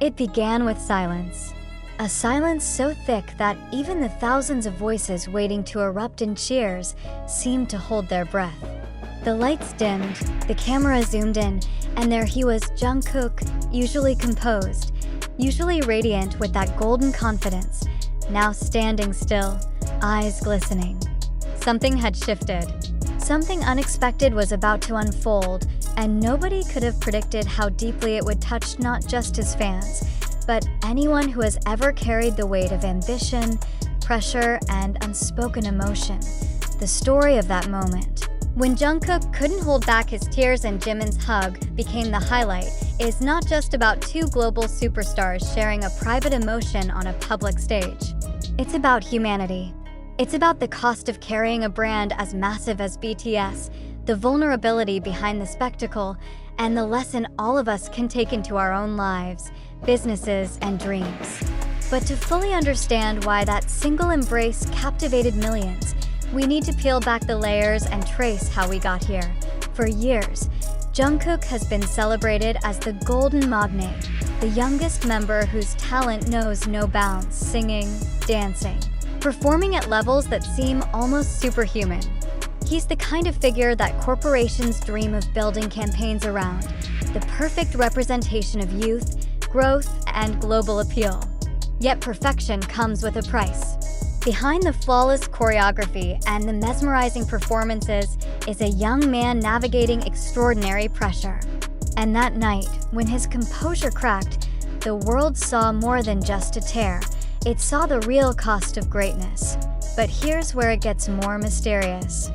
It began with silence. A silence so thick that even the thousands of voices waiting to erupt in cheers seemed to hold their breath. The lights dimmed, the camera zoomed in, and there he was, Jungkook, usually composed, usually radiant with that golden confidence, now standing still, eyes glistening. Something had shifted. Something unexpected was about to unfold, and nobody could have predicted how deeply it would touch not just his fans, but anyone who has ever carried the weight of ambition, pressure, and unspoken emotion. The story of that moment, when Jungkook couldn't hold back his tears and Jimin's hug became the highlight, is not just about two global superstars sharing a private emotion on a public stage. It's about humanity. It's about the cost of carrying a brand as massive as BTS, the vulnerability behind the spectacle, and the lesson all of us can take into our own lives, businesses, and dreams. But to fully understand why that single embrace captivated millions, we need to peel back the layers and trace how we got here. For years, Jungkook has been celebrated as the golden magnate, the youngest member whose talent knows no bounds, singing, dancing, performing at levels that seem almost superhuman. He's the kind of figure that corporations dream of building campaigns around, the perfect representation of youth, growth, and global appeal. Yet perfection comes with a price. Behind the flawless choreography and the mesmerizing performances is a young man navigating extraordinary pressure. And that night, when his composure cracked, the world saw more than just a tear. It saw the real cost of greatness. But here's where it gets more mysterious.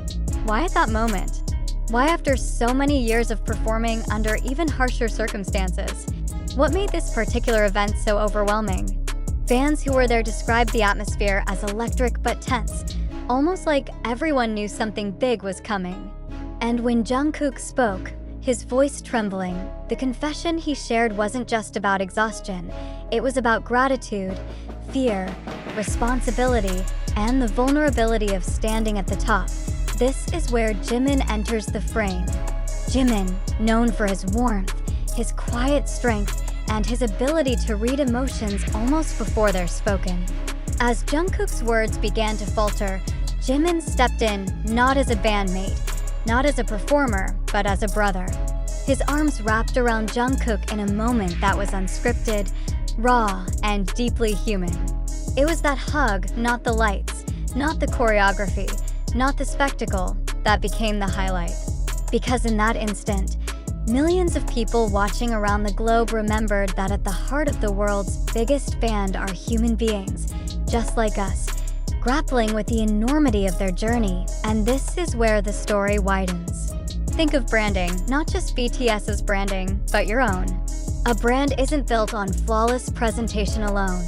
Why at that moment? Why after so many years of performing under even harsher circumstances? What made this particular event so overwhelming? Fans who were there described the atmosphere as electric but tense, almost like everyone knew something big was coming. And when Jungkook spoke, his voice trembling, the confession he shared wasn't just about exhaustion. It was about gratitude, fear, responsibility, and the vulnerability of standing at the top. This is where Jimin enters the frame. Jimin, known for his warmth, his quiet strength, and his ability to read emotions almost before they're spoken. As Jungkook's words began to falter, Jimin stepped in, not as a bandmate, not as a performer, but as a brother. His arms wrapped around Jungkook in a moment that was unscripted, raw, and deeply human. It was that hug, not the lights, not the choreography, not the spectacle, that became the highlight. Because in that instant, millions of people watching around the globe remembered that at the heart of the world's biggest band are human beings, just like us, grappling with the enormity of their journey, and this is where the story widens. Think of branding, not just BTS's branding, but your own. A brand isn't built on flawless presentation alone.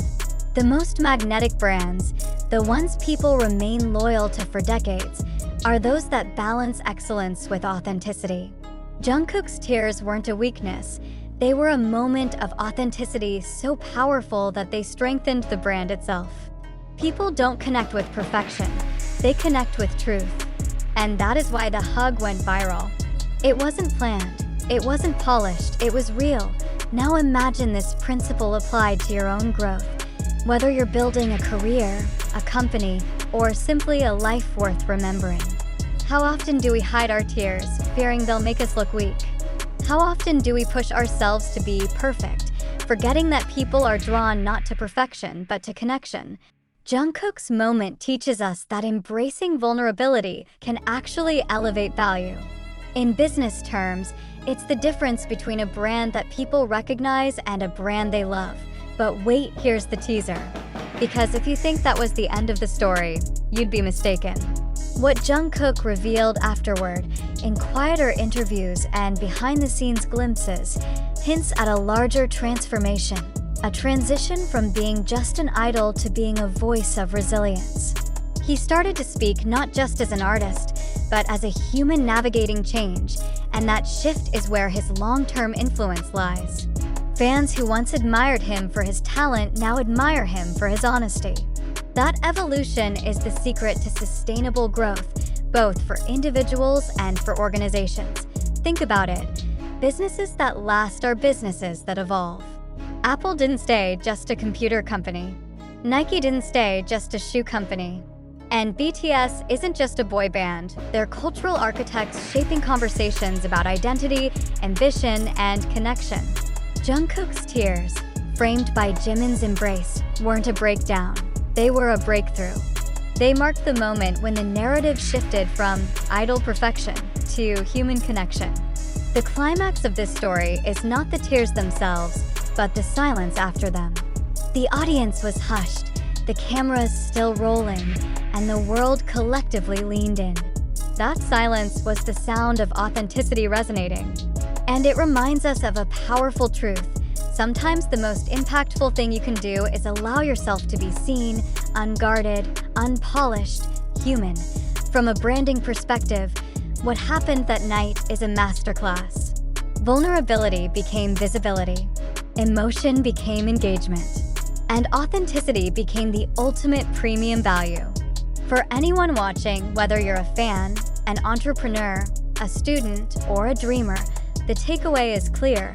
The most magnetic brands, the ones people remain loyal to for decades, are those that balance excellence with authenticity. Jungkook's tears weren't a weakness. They were a moment of authenticity so powerful that they strengthened the brand itself. People don't connect with perfection. They connect with truth. And that is why the hug went viral. It wasn't planned. It wasn't polished. It was real. Now imagine this principle applied to your own growth. Whether you're building a career, a company, or simply a life worth remembering. How often do we hide our tears, fearing they'll make us look weak? How often do we push ourselves to be perfect, forgetting that people are drawn not to perfection, but to connection? Jungkook's moment teaches us that embracing vulnerability can actually elevate value. In business terms, it's the difference between a brand that people recognize and a brand they love. But wait, here's the teaser. Because if you think that was the end of the story, you'd be mistaken. What Jungkook revealed afterward, in quieter interviews and behind-the-scenes glimpses, hints at a larger transformation, a transition from being just an idol to being a voice of resilience. He started to speak not just as an artist, but as a human navigating change, and that shift is where his long-term influence lies. Fans who once admired him for his talent now admire him for his honesty. That evolution is the secret to sustainable growth, both for individuals and for organizations. Think about it. Businesses that last are businesses that evolve. Apple didn't stay just a computer company. Nike didn't stay just a shoe company. And BTS isn't just a boy band. They're cultural architects shaping conversations about identity, ambition, and connection. Jungkook's tears, framed by Jimin's embrace, weren't a breakdown. They were a breakthrough. They marked the moment when the narrative shifted from idol perfection to human connection. The climax of this story is not the tears themselves, but the silence after them. The audience was hushed, the cameras still rolling, and the world collectively leaned in. That silence was the sound of authenticity resonating. And it reminds us of a powerful truth. Sometimes the most impactful thing you can do is allow yourself to be seen, unguarded, unpolished, human. From a branding perspective, what happened that night is a masterclass. Vulnerability became visibility. Emotion became engagement. And authenticity became the ultimate premium value. For anyone watching, whether you're a fan, an entrepreneur, a student, or a dreamer, the takeaway is clear.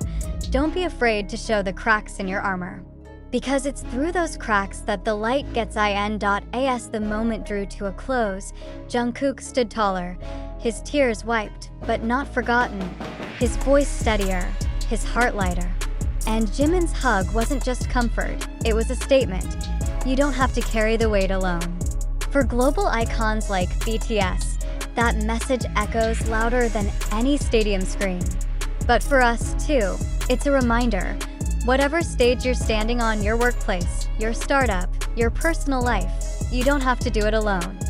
Don't be afraid to show the cracks in your armor. Because it's through those cracks that the light gets in. As the moment drew to a close, Jungkook stood taller, his tears wiped, but not forgotten, his voice steadier, his heart lighter. And Jimin's hug wasn't just comfort, it was a statement. You don't have to carry the weight alone. For global icons like BTS, that message echoes louder than any stadium scream. But for us, too, it's a reminder. Whatever stage you're standing on, your workplace, your startup, your personal life, you don't have to do it alone.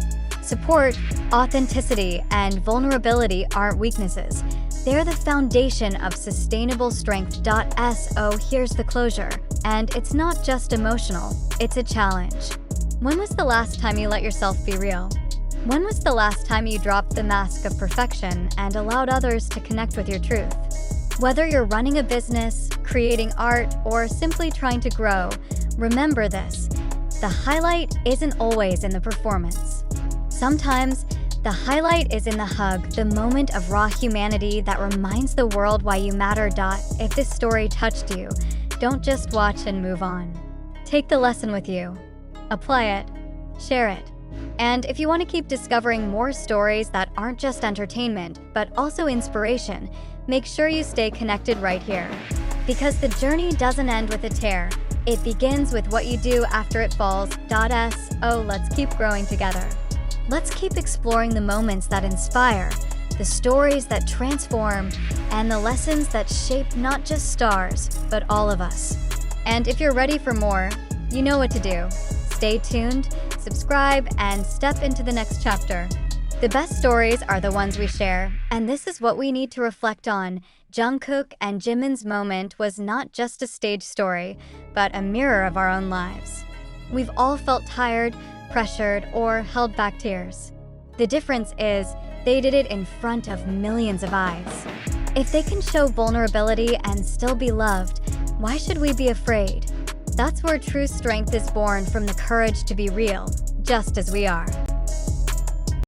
Support, authenticity, and vulnerability aren't weaknesses. They're the foundation of sustainable strength. So here's the closure. And it's not just emotional, it's a challenge. When was the last time you let yourself be real? When was the last time you dropped the mask of perfection and allowed others to connect with your truth? Whether you're running a business, creating art, or simply trying to grow, remember this: the highlight isn't always in the performance. Sometimes, the highlight is in the hug, the moment of raw humanity that reminds the world why you matter. If this story touched you, don't just watch and move on. Take the lesson with you. Apply it. Share it. And if you want to keep discovering more stories that aren't just entertainment, but also inspiration, make sure you stay connected right here. Because the journey doesn't end with a tear. It begins with what you do after it falls. Let's keep growing together. Let's keep exploring the moments that inspire, the stories that transform, and the lessons that shape not just stars, but all of us. And if you're ready for more, you know what to do. Stay tuned, subscribe, and step into the next chapter. The best stories are the ones we share, and this is what we need to reflect on. Jungkook and Jimin's moment was not just a stage story, but a mirror of our own lives. We've all felt tired, pressured, or held back tears. The difference is, they did it in front of millions of eyes. If they can show vulnerability and still be loved, why should we be afraid? That's where true strength is born, from the courage to be real, just as we are.